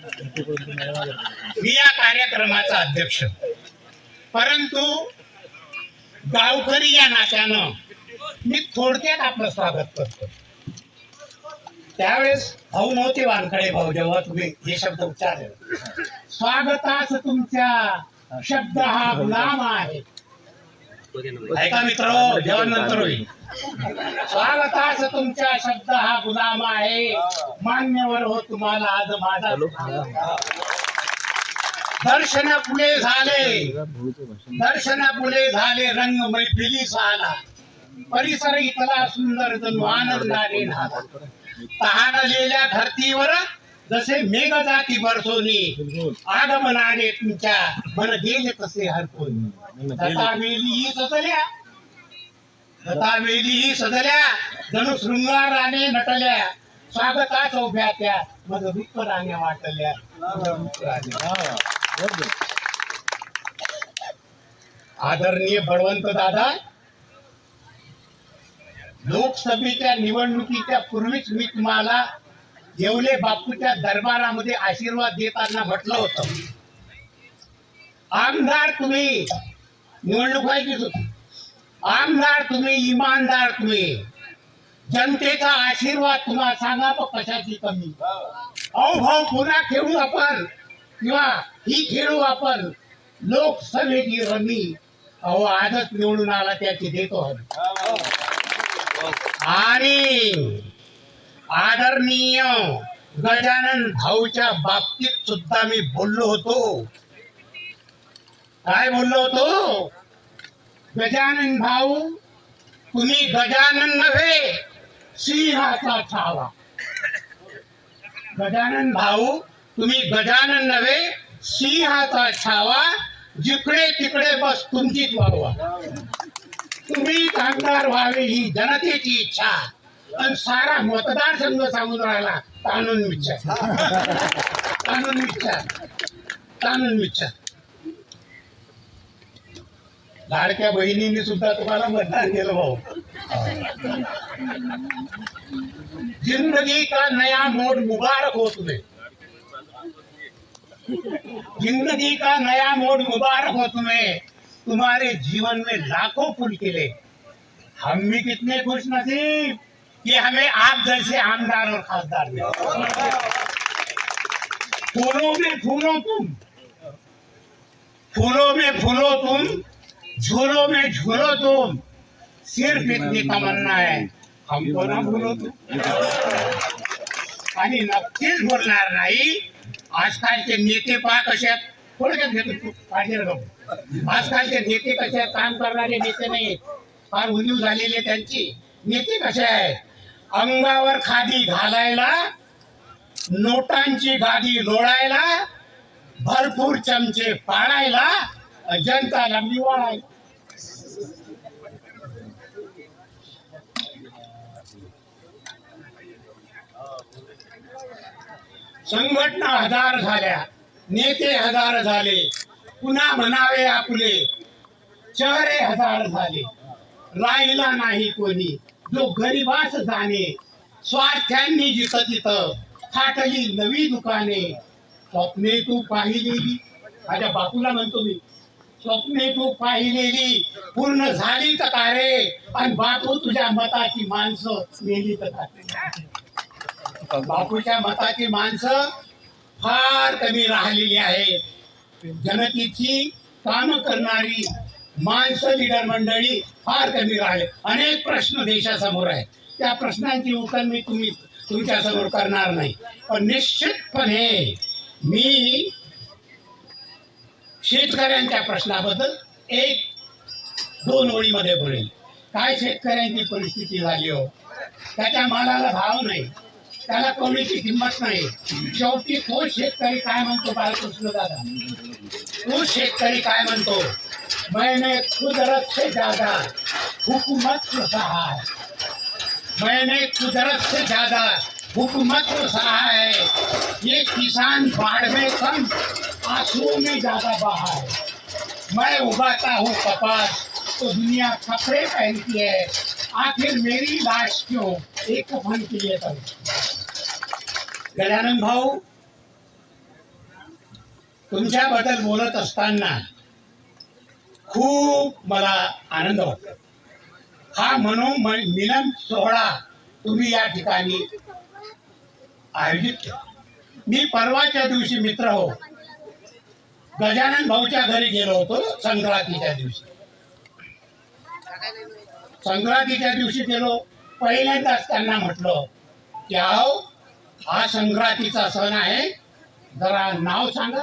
मी या कार्यक्रमाचा अध्यक्ष, परंतु गावकरी या नात्यानं मी थोडक्यात आपलं स्वागत करतो. त्यावेळेस भाऊ नव्हते, वानखडे भाऊ, जेव्हा तुम्ही हे शब्द उच्चारले, स्वागतास तुमच्या शब्द हा गुलाम आहे. ऐका मित्र, जेवण नंतर होईल. स्वागतास तुमच्या शब्द हा गुलाम आहे, मान्यवर हो तुम्हाला आज माझा दर्शनापुढे झाले रंग मैफिली साला, परिसर इथला सुंदर जणू आनंदाने नाला. तहानलेल्या धरतीवर जसे मेघ जाती बरसोनी, आगमनाने तुमच्या मन गेले तसे हरपून. दतावेली सजल्या जणू शृंगाराने नटल्या, स्वागताच उभ्या त्या मग रूपराने वाटल्या. आदरणीय बळवंत दादा, लोकसभेच्या निवडणुकीच्या पूर्वीच मी तुम्हाला येवले बापूच्या दरबारामध्ये आशीर्वाद देताना म्हटलं होतं, आमदार तुम्ही, निवडणूक व्हायचीच होती, आमदार तुम्ही, इमानदार तुम्ही, जनतेचा आशीर्वाद तुम्हाला सांगा तो कशाची कमी. अहो भाऊ, पुन्हा खेळू आपण, किंवा ही खेळू आपण लोकसभेची रमी. अहो आजच निवडून आला त्याची देतो हमी. आणि आदरणीय गजानन भाऊच्या बाबतीत सुद्धा मी बोललो होतो. काय बोललो होतो? गजानन भाऊ, तुम्ही गजानन नव्हे, सिंहाचा छावा. गजानन भाऊ, तुम्ही गजानन नव्हे, सिंहाचा छावा. जिकडे तिकडे बस तुमचीच वाहवा. तुम्ही आमदार व्हावे ही जनतेची इच्छा, आणि सारा मतदारसंघ सांगून राहिला कानून विचार, कानून विचार, कानून विचार. लाडक्या बहिणींनी सुद्धा तुम्हाला मतदान केलं भाऊ. जिंदगी का नया मोड मुबारक हो तुम्हें, जिंदगी का नया मोड मुबारक हो तुम्हें, तुम्हारे जीवन में लाखों फूल खिले. हम भी कितने खुश नसीब कि हमें आप जैसे आमदार और खासदार मिले. फूलों में फूलो तुम, फूलों में फूलो तुम, झूलों में झूलो तुम, सिर्फ इतनी तमन्ना है हमको ना भूलो तुम. आणि नक्कीच बोलणार नाही. आजकालचे नेते पहा कशा, थोडक्यात घेतो आजकालचे नेते कशा, काम करणारे नेते नाही, फार उणीव झालेले त्यांची. नेते कसे आहेत? अंगावर खादी घालायला, नोटांची गादी लोळायला, भरपूर चमचे पाळायला, जनताला मिवाळायला. संघटना हजार झाल्या, नेते हजार झाले, पुन्हा म्हणावे आपले चेहरे हजार झाले. राहिला नाही कोणी जो गरीबास जाणे, स्वार्थ्यांनी जिथं तिथं थाटली नवी दुकाने. स्वप्ने तू पाहिलेली, माझ्या बापूला म्हणतो मी, स्वप्ने तू पाहिलेली पूर्ण झाली तर का रे, आणि बापू तुझ्या मताची माणसं नेली तर का. बापूच्या मताची माणसं फार कमी राहिलेली आहेत. जनतेची काम करणारी माणसं, लीडर मंडळी फार कमी राहिले. अनेक प्रश्न देशासमोर आहेत, त्या प्रश्नांची उत्तर मी तुमच्या समोर करणार नाही. पण निश्चितपणे मी शेतकऱ्यांच्या प्रश्नाबद्दल एक दोन ओळीमध्ये बोलेल. काय शेतकऱ्यांची परिस्थिती झाली हो, त्याच्या मालाला भाव नाही, त्याला कोणीची किंमत नाही. शेवटी तो शेतकरी काय म्हणतो, बाळकृष्ण दादा, तो शेतकरी काय म्हणतो, मैंने कुदरत से ज्यादा हुकूमत को सहा है, मैंने कुदरत से ज्यादा हुकूमत को सहा है. ये किसान बाढ़ में कम आंसुओं में ज्यादा बहा है. मैं उगाता हूँ कपास तो दुनिया कपड़े पहनती है, आखिर मेरी लाश क्यों एक कफन के लिए करूं. गजानन भाऊ, तुमच्याबद्दल बोलत असताना खूप मला आनंद वाटतो. हा मिलन सोहळा तुम्ही या ठिकाणी आयोजित केला. मी परवाच्या दिवशी मित्र हो गजानन भाऊच्या घरी गेलो होतो. संक्रांतीच्या दिवशी गेलो. पहिल्यांदाच त्यांना म्हटलं की अहो हा संक्रांतीचा सण आहे, जरा नाव सांगा.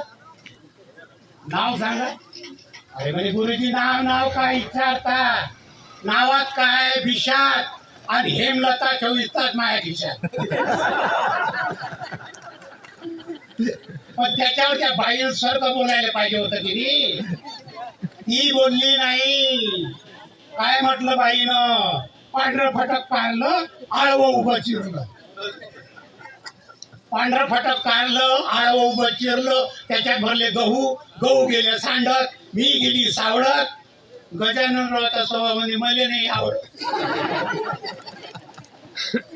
अरे म्हणे गुरुजी नाव काय विचारता, नावात काय विषात आणि हेमलता 24 तास माझ्या खिशात. पण त्याच्यावर त्या बाईनं सर्ग बोलायला पाहिजे होतं की नाही. ती बोलली नाही. काय म्हटलं बाईनं, पांढरं फटक काढलं आळवं उभं चिरलं. पांढरं फटक काढलं आळवं उभं चिरलं. त्याच्यात भरले गहू गेले सांडत, मी गेली सावळत. गजाननरावचा स्वभाव म्हणजे मला नाही आवडत.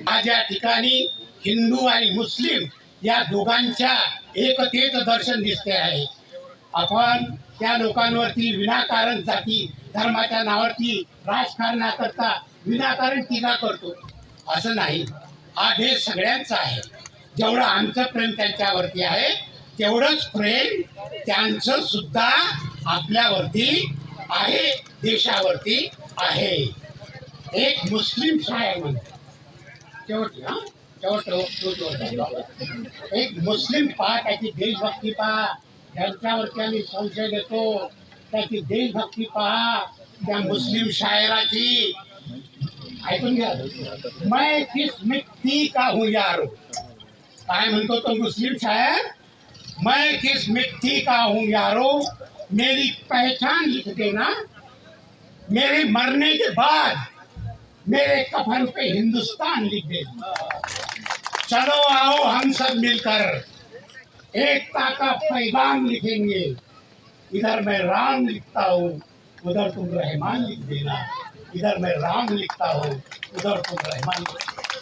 माझ्या ठिकाणी हिंदू आणि मुस्लिम या दोघांच्या एकतेचं दर्शन दिसते आहे. आपण त्या लोकांवरती विनाकारण जाती धर्माच्या नावावरती राजकारणाकरता विनाकारण टीका करतो असं नाही. हा देश सगळ्यांचा आहे. जेवढं आमचं प्रेम त्यांच्यावरती आहे तेवढंच प्रेम त्यांचं सुद्धा आपल्यावरती आहे, देशावरती आहे. एक मुस्लिम शायर म्हणतो एक मुस्लिम पहा, त्याची देशभक्ती पहा. त्यांच्यावरती आम्ही संशय देतो. त्याची देशभक्ती पहा त्या मुस्लिम शायराची. ऐकून घ्या. मैं किस मिट्टी का हूँ यारो. काय म्हणतो तो मुस्लिम शायर, मैं किस मिट्टी का हूँ यारो, मेरी पहचान लिख देना, मेरे मरने के बाद मेरे कफन पे हिंदुस्तान लिख देना. चलो आओ हम सब मिलकर एकता का पैगाम लिखेंगे. इधर मैं राम लिखता हूँ, उधर तुम रहमान लिख देना. इधर मैं राम लिखता हूँ, उधर तुम रहमान लिख देना.